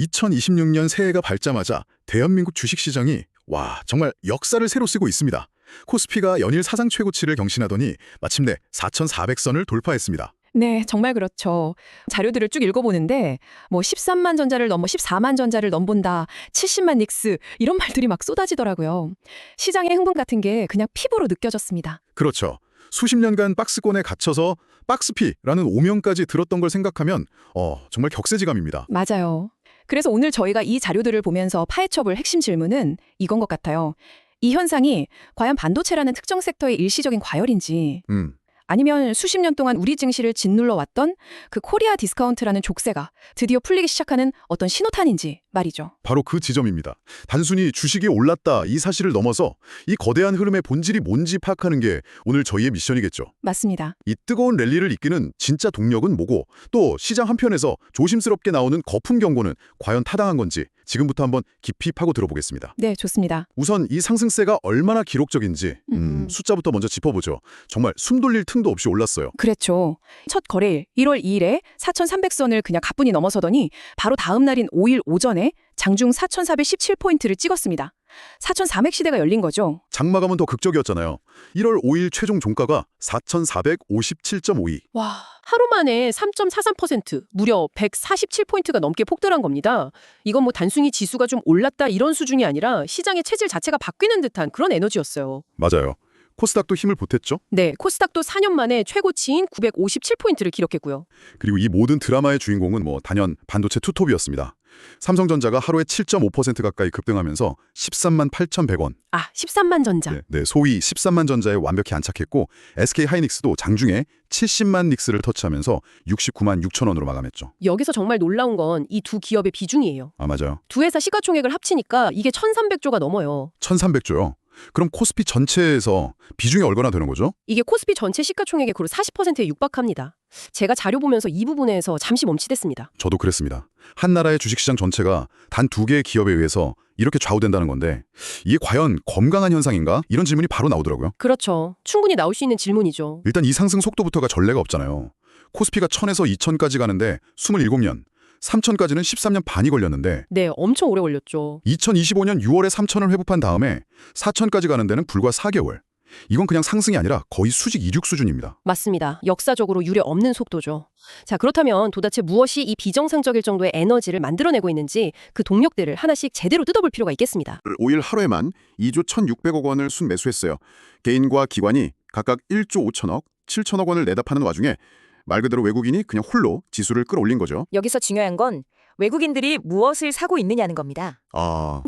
2026년 새해가 밝자마자 대한민국 주식시장이 정말 역사를 새로 쓰고 있습니다. 코스피가 연일 사상 최고치를 경신하더니 마침내 4,400선을 돌파했습니다. 네, 정말 그렇죠. 자료들을 쭉 읽어보는데 13만 전자를 넘어 14만 전자를 넘본다, 70만 닉스 이런 말들이 막 쏟아지더라고요. 시장의 흥분 같은 게 그냥 피부로 느껴졌습니다. 그렇죠. 수십 년간 박스권에 갇혀서 박스피라는 오명까지 들었던 걸 생각하면 정말 격세지감입니다. 맞아요. 그래서 오늘 저희가 이 자료들을 보면서 파헤쳐볼 핵심 질문은 이건 것 같아요. 이 현상이 과연 반도체라는 특정 섹터의 일시적인 과열인지, 아니면 수십 년 동안 우리 증시를 짓눌러 왔던 그 코리아 디스카운트라는 족쇄가 드디어 풀리기 시작하는 어떤 신호탄인지 말이죠. 바로 그 지점입니다. 단순히 주식이 올랐다 이 사실을 넘어서 이 거대한 흐름의 본질이 뭔지 파악하는 게 오늘 저희의 미션이겠죠. 맞습니다. 이 뜨거운 랠리를 이끄는 진짜 동력은 뭐고, 또 시장 한편에서 조심스럽게 나오는 거품 경고는 과연 타당한 건지 지금부터 한번 깊이 파고 들어보겠습니다. 네, 좋습니다. 우선 이 상승세가 얼마나 기록적인지 숫자부터 먼저 짚어보죠. 정말 숨 돌릴 틈도 없이 올랐어요. 그랬죠. 첫 거래일 1월 2일에 4,300선을 그냥 가뿐히 넘어서더니 바로 다음 날인 5일 오전에 장중 4,417포인트를 찍었습니다. 4,400 시대가 열린 거죠. 장마감은 더 극적이었잖아요. 1월 5일 최종 종가가 4,457.52. 와, 하루 만에 3.43%, 무려 147포인트가 넘게 폭등한 겁니다. 이건 단순히 지수가 좀 올랐다 이런 수준이 아니라 시장의 체질 자체가 바뀌는 듯한 그런 에너지였어요. 맞아요. 코스닥도 힘을 보탰죠. 네, 코스닥도 4년 만에 최고치인 957포인트를 기록했고요. 그리고 이 모든 드라마의 주인공은 단연 반도체 투톱이었습니다. 삼성전자가 하루에 7.5% 가까이 급등하면서 13만 8,100원. 13만 전자. 네, 소위 13만 전자에 완벽히 안착했고, SK하이닉스도 장중에 70만 닉스를 터치하면서 69만 6천 원으로 마감했죠. 여기서 정말 놀라운 건 이 두 기업의 비중이에요. 맞아요. 두 회사 시가총액을 합치니까 이게 1,300조가 넘어요. 1,300조요. 그럼 코스피 전체에서 비중이 얼마나 되는 거죠? 이게 코스피 전체 시가총액의 거의 40%에 육박합니다. 제가 자료 보면서 이 부분에서 잠시 멈칫했습니다. 저도 그랬습니다. 한 나라의 주식시장 전체가 단 두 개의 기업에 의해서 이렇게 좌우된다는 건데, 이게 과연 건강한 현상인가? 이런 질문이 바로 나오더라고요. 그렇죠. 충분히 나올 수 있는 질문이죠. 일단 이 상승 속도부터가 전례가 없잖아요. 코스피가 1,000에서 2,000까지 가는데 27년, 3,000까지는 13년 반이 걸렸는데, 네, 엄청 오래 걸렸죠. 2025년 6월에 3,000을 회복한 다음에 4,000까지 가는 데는 불과 4개월. 이건 그냥 상승이 아니라 거의 수직 이륙 수준입니다. 맞습니다. 역사적으로 유례 없는 속도죠. 자, 그렇다면 도대체 무엇이 이 비정상적일 정도의 에너지를 만들어내고 있는지 그 동력들을 하나씩 제대로 뜯어볼 필요가 있겠습니다. 5일 하루에만 2조 1,600억 원을 순매수했어요. 개인과 기관이 각각 1조 5천억, 7천억 원을 내다 파는 와중에 말 그대로 외국인이 그냥 홀로 지수를 끌어올린 거죠. 여기서 중요한 건 외국인들이 무엇을 사고 있느냐는 겁니다.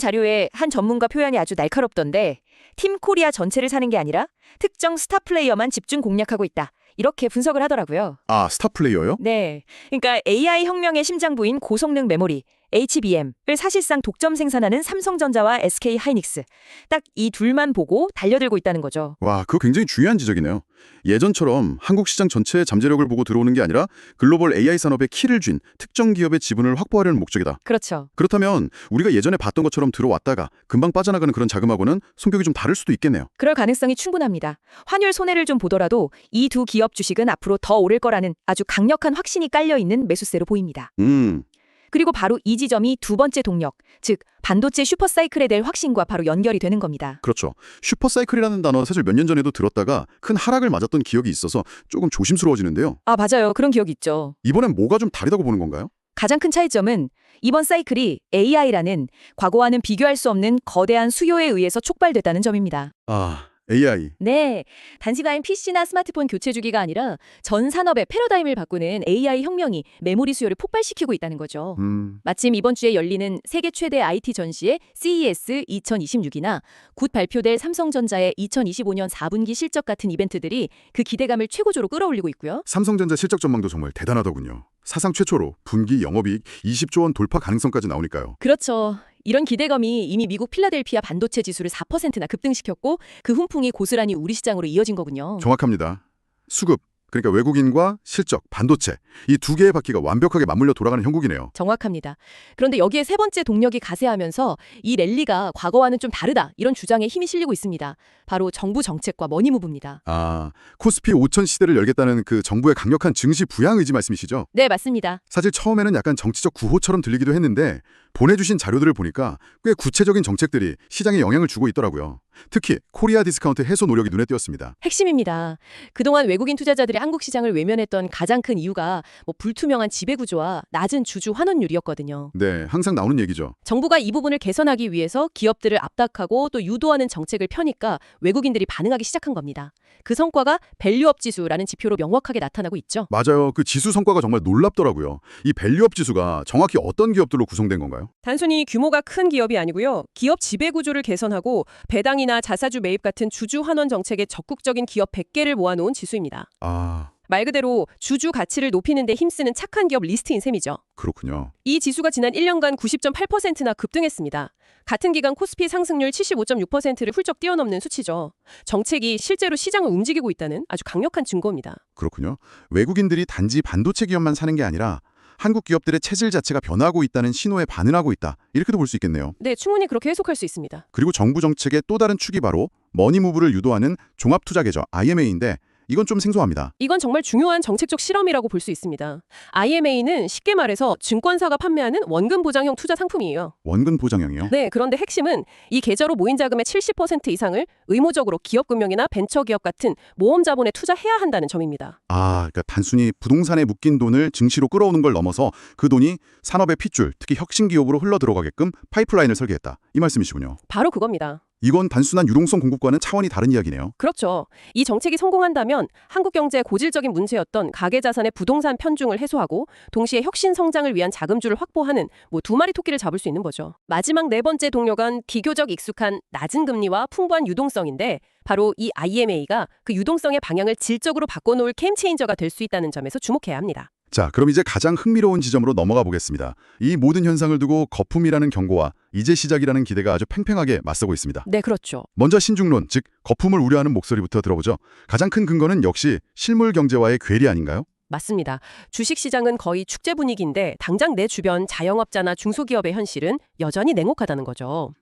자료에 한 전문가 표현이 아주 날카롭던데, 팀 코리아 전체를 사는 게 아니라 특정 스타 플레이어만 집중 공략하고 있다, 이렇게 분석을 하더라고요. 스타 플레이어요? 네, 그러니까 AI 혁명의 심장부인 고성능 메모리 HBM을 사실상 독점 생산하는 삼성전자와 SK하이닉스, 딱 이 둘만 보고 달려들고 있다는 거죠. 그거 굉장히 중요한 지적이네요. 예전처럼 한국 시장 전체의 잠재력을 보고 들어오는 게 아니라 글로벌 AI 산업의 키를 쥔 특정 기업의 지분을 확보하려는 목적이다. 그렇죠. 그렇다면 우리가 예전에 봤던 것처럼 들어왔다가 금방 빠져나가는 그런 자금하고는 성격이 좀 다를 수도 있겠네요. 그럴 가능성이 충분합니다. 환율 손해를 좀 보더라도 이 두 기업 주식은 앞으로 더 오를 거라는 아주 강력한 확신이 깔려있는 매수세로 보입니다. 그리고 바로 이 지점이 두 번째 동력, 즉 반도체 슈퍼사이클에 대한 확신과 바로 연결이 되는 겁니다. 그렇죠. 슈퍼사이클이라는 단어 사실 몇 년 전에도 들었다가 큰 하락을 맞았던 기억이 있어서 조금 조심스러워지는데요. 맞아요. 그런 기억이 있죠. 이번엔 뭐가 좀 다르다고 보는 건가요? 가장 큰 차이점은 이번 사이클이 AI라는 과거와는 비교할 수 없는 거대한 수요에 의해서 촉발됐다는 점입니다. AI. 네, 단시간 PC나 스마트폰 교체 주기가 아니라 전 산업의 패러다임을 바꾸는 AI 혁명이 메모리 수요를 폭발시키고 있다는 거죠. 마침 이번 주에 열리는 세계 최대 IT 전시회 CES 2026이나 곧 발표될 삼성전자의 2025년 4분기 실적 같은 이벤트들이 그 기대감을 최고조로 끌어올리고 있고요. 삼성전자 실적 전망도 정말 대단하더군요. 사상 최초로 분기 영업이익 20조 원 돌파 가능성까지 나오니까요. 그렇죠. 이런 기대감이 이미 미국 필라델피아 반도체 지수를 4%나 급등시켰고, 그 훈풍이 고스란히 우리 시장으로 이어진 거군요. 정확합니다. 수급, 그러니까 외국인과 실적, 반도체 이 두 개의 바퀴가 완벽하게 맞물려 돌아가는 형국이네요. 정확합니다. 그런데 여기에 세 번째 동력이 가세하면서 이 랠리가 과거와는 좀 다르다 이런 주장에 힘이 실리고 있습니다. 바로 정부 정책과 머니무브입니다. 아, 코스피 5천 시대를 열겠다는 그 정부의 강력한 증시 부양 의지 말씀이시죠? 네, 맞습니다. 사실 처음에는 약간 정치적 구호처럼 들리기도 했는데 보내주신 자료들을 보니까 꽤 구체적인 정책들이 시장에 영향을 주고 있더라고요. 특히 코리아 디스카운트 해소 노력이 눈에 띄었습니다. 핵심입니다. 그동안 외국인 투자자들이 한국 시장을 외면했던 가장 큰 이유가 불투명한 지배구조와 낮은 주주 환원율이었거든요. 네, 항상 나오는 얘기죠. 정부가 이 부분을 개선하기 위해서 기업들을 압박하고 또 유도하는 정책을 펴니까 외국인들이 반응하기 시작한 겁니다. 그 성과가 밸류업 지수라는 지표로 명확하게 나타나고 있죠. 맞아요. 그 지수 성과가 정말 놀랍더라고요. 이 밸류업 지수가 정확히 어떤 기업들로 구성된 건가요? 단순히 규모가 큰 기업이 아니고요. 기업 지배 구조를 개선하고 배당이나 자사주 매입 같은 주주 환원 정책에 적극적인 기업 100개를 모아놓은 지수입니다. 아, 말 그대로 주주 가치를 높이는 데 힘쓰는 착한 기업 리스트인 셈이죠. 그렇군요. 이 지수가 지난 1년간 90.8%나 급등했습니다. 같은 기간 코스피 상승률 75.6%를 훌쩍 뛰어넘는 수치죠. 정책이 실제로 시장을 움직이고 있다는 아주 강력한 증거입니다. 그렇군요. 외국인들이 단지 반도체 기업만 사는 게 아니라 한국 기업들의 체질 자체가 변하고 있다는 신호에 반응하고 있다. 이렇게도 볼 수 있겠네요. 네, 충분히 그렇게 해석할 수 있습니다. 그리고 정부 정책의 또 다른 축이 바로 머니무브를 유도하는 종합투자계좌 IMA인데 이건 좀 생소합니다. 이건 정말 중요한 정책적 실험이라고 볼 수 있습니다. IMA는 쉽게 말해서 증권사가 판매하는 원금 보장형 투자 상품이에요. 원금 보장형이요? 네, 그런데 핵심은 이 계좌로 모인 자금의 70% 이상을 의무적으로 기업금융이나 벤처기업 같은 모험 자본에 투자해야 한다는 점입니다. 아, 그러니까 단순히 부동산에 묶인 돈을 증시로 끌어오는 걸 넘어서 그 돈이 산업의 핏줄, 특히 혁신 기업으로 흘러 들어가게끔 파이프라인을 설계했다. 이 말씀이시군요. 바로 그겁니다. 이건 단순한 유동성 공급과는 차원이 다른 이야기네요. 그렇죠. 이 정책이 성공한다면 한국 경제의 고질적인 문제였던 가계자산의 부동산 편중을 해소하고 동시에 혁신 성장을 위한 자금줄을 확보하는 두 마리 토끼를 잡을 수 있는 거죠. 마지막 네 번째 동력은 비교적 익숙한 낮은 금리와 풍부한 유동성인데 바로 이 IMA가 그 유동성의 방향을 질적으로 바꿔놓을 게임 체인저가 될 수 있다는 점에서 주목해야 합니다. 자, 그럼 이제 가장 흥미로운 지점으로 넘어가 보겠습니다. 이 모든 현상을 두고 거품이라는 경고와 이제 시작이라는 기대가 아주 팽팽하게 맞서고 있습니다. 네, 그렇죠. 먼저 신중론, 즉 거품을 우려하는 목소리부터 들어보죠. 가장 큰 근거는 역시 실물 경제와의 괴리 아닌가요? 맞습니다. 주식시장은 거의 축제 분위기인데 당장 내 주변 자영업자나 중소기업의 현실은 여전히 냉혹하다는 거죠.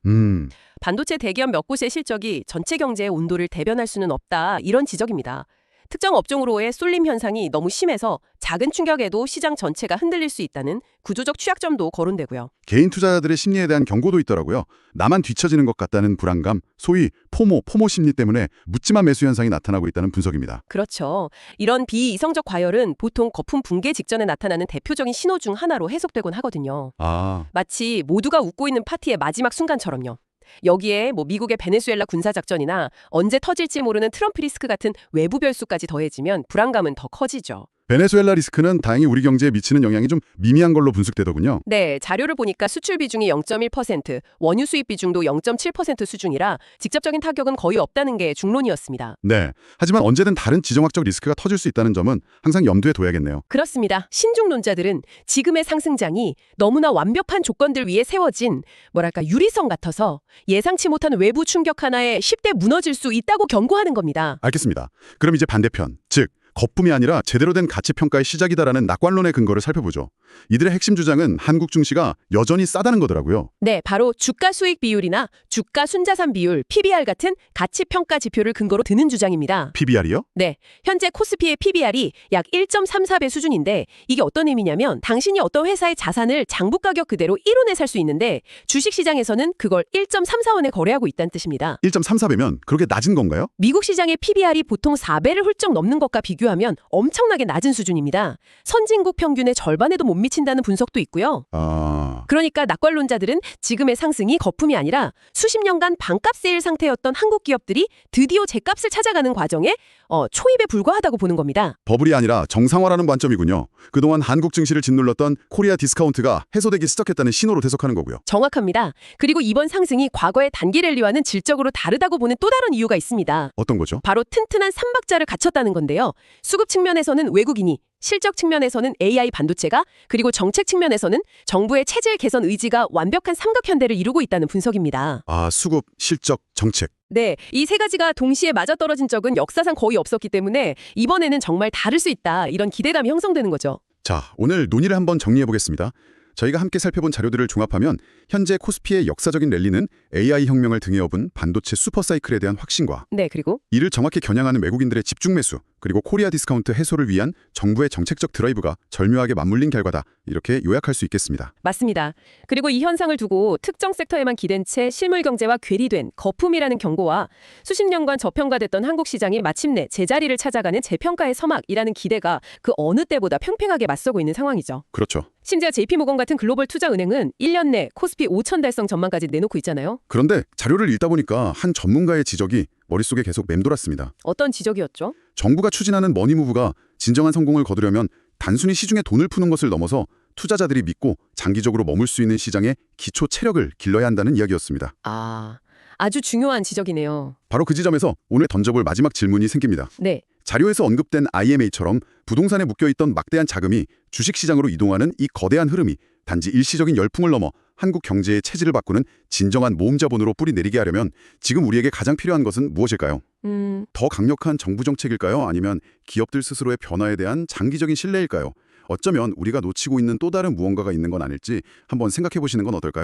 반도체 대기업 몇 곳의 실적이 전체 경제의 온도를 대변할 수는 없다. 이런 지적입니다. 특정 업종으로의 쏠림 현상이 너무 심해서 작은 충격에도 시장 전체가 흔들릴 수 있다는 구조적 취약점도 거론되고요. 개인 투자자들의 심리에 대한 경고도 있더라고요. 나만 뒤처지는 것 같다는 불안감, 소위 포모 심리 때문에 묻지마 매수 현상이 나타나고 있다는 분석입니다. 그렇죠. 이런 비이성적 과열은 보통 거품 붕괴 직전에 나타나는 대표적인 신호 중 하나로 해석되곤 하거든요. 아, 마치 모두가 웃고 있는 파티의 마지막 순간처럼요. 여기에 미국의 베네수엘라 군사작전이나 언제 터질지 모르는 트럼프 리스크 같은 외부 변수까지 더해지면 불안감은 더 커지죠. 베네수엘라 리스크는 다행히 우리 경제에 미치는 영향이 좀 미미한 걸로 분석되더군요. 네, 자료를 보니까 수출 비중이 0.1%, 원유 수입 비중도 0.7% 수준이라 직접적인 타격은 거의 없다는 게 중론이었습니다. 네, 하지만 언제든 다른 지정학적 리스크가 터질 수 있다는 점은 항상 염두에 둬야겠네요. 그렇습니다. 신중론자들은 지금의 상승장이 너무나 완벽한 조건들 위에 세워진 유리성 같아서 예상치 못한 외부 충격 하나에 쉽게 무너질 수 있다고 경고하는 겁니다. 알겠습니다. 그럼 이제 반대편, 즉 거품이 아니라 제대로 된 가치평가의 시작이다라는 낙관론의 근거를 살펴보죠. 이들의 핵심 주장은 한국 증시가 여전히 싸다는 거더라고요. 네, 바로 주가 수익 비율이나 주가 순자산 비율, PBR 같은 가치평가 지표를 근거로 드는 주장입니다. PBR이요? 네, 현재 코스피의 PBR이 약 1.34배 수준인데 이게 어떤 의미냐면 당신이 어떤 회사의 자산을 장부가격 그대로 1원에 살 수 있는데 주식시장에서는 그걸 1.34원에 거래하고 있다는 뜻입니다. 1.34배면 그렇게 낮은 건가요? 미국 시장의 PBR이 보통 4배를 훌쩍 넘는 것과 비교하면 엄청나게 낮은 수준입니다. 선진국 평균의 절반에도 못 미친다는 분석도 있고요. 그러니까 낙관론자들은 지금의 상승이 거품이 아니라 수십 년간 반값 세일 상태였던 한국 기업들이 드디어 제값을 찾아가는 과정에 초입에 불과하다고 보는 겁니다. 버블이 아니라 정상화라는 관점이군요. 그동안 한국 증시를 짓눌렀던 코리아 디스카운트가 해소되기 시작했다는 신호로 해석하는 거고요. 정확합니다. 그리고 이번 상승이 과거의 단기 랠리와는 질적으로 다르다고 보는 또 다른 이유가 있습니다. 어떤 거죠? 바로 튼튼한 삼박자를 갖췄다는 건데요. 수급 측면에서는 외국인이, 실적 측면에서는 AI 반도체가, 그리고 정책 측면에서는 정부의 체질 개선 의지가 완벽한 삼각현대를 이루고 있다는 분석입니다. 수급, 실적, 정책. 네, 이 세 가지가 동시에 맞아떨어진 적은 역사상 거의 없었기 때문에 이번에는 정말 다를 수 있다. 이런 기대감이 형성되는 거죠. 자, 오늘 논의를 한번 정리해 보겠습니다. 저희가 함께 살펴본 자료들을 종합하면 현재 코스피의 역사적인 랠리는 AI 혁명을 등에 업은 반도체 슈퍼사이클에 대한 확신과 네, 그리고 이를 정확히 겨냥하는 외국인들의 집중 매수, 그리고 코리아 디스카운트 해소를 위한 정부의 정책적 드라이브가 절묘하게 맞물린 결과다. 이렇게 요약할 수 있겠습니다. 맞습니다. 그리고 이 현상을 두고 특정 섹터에만 기댄 채 실물 경제와 괴리된 거품이라는 경고와 수십 년간 저평가됐던 한국 시장이 마침내 제자리를 찾아가는 재평가의 서막이라는 기대가 그 어느 때보다 팽팽하게 맞서고 있는 상황이죠. 그렇죠. 심지어 JP모건 같은 글로벌 투자은행은 1년 내 코스피 5천 달성 전망까지 내놓고 있잖아요. 그런데 자료를 읽다 보니까 한 전문가의 지적이 머릿속에 계속 맴돌았습니다. 어떤 지적이었죠? 정부가 추진하는 머니무브가 진정한 성공을 거두려면 단순히 시중에 돈을 푸는 것을 넘어서 투자자들이 믿고 장기적으로 머물 수 있는 시장의 기초 체력을 길러야 한다는 이야기였습니다. 아주 중요한 지적이네요. 바로 그 지점에서 오늘 던져볼 마지막 질문이 생깁니다. 네. 자료에서 언급된 IMA처럼 부동산에 묶여있던 막대한 자금이 주식시장으로 이동하는 이 거대한 흐름이 단지 일시적인 열풍을 넘어 한국 경제의 체질을 바꾸는 진정한 모험 자본으로 뿌리내리게 하려면 지금 우리에게 가장 필요한 것은 무엇일까요? 더 강력한 정부 정책일까요? 아니면 기업들 스스로의 변화에 대한 장기적인 신뢰일까요? 어쩌면 우리가 놓치고 있는 또 다른 무언가가 있는 건 아닐지 한번 생각해 보시는 건 어떨까요?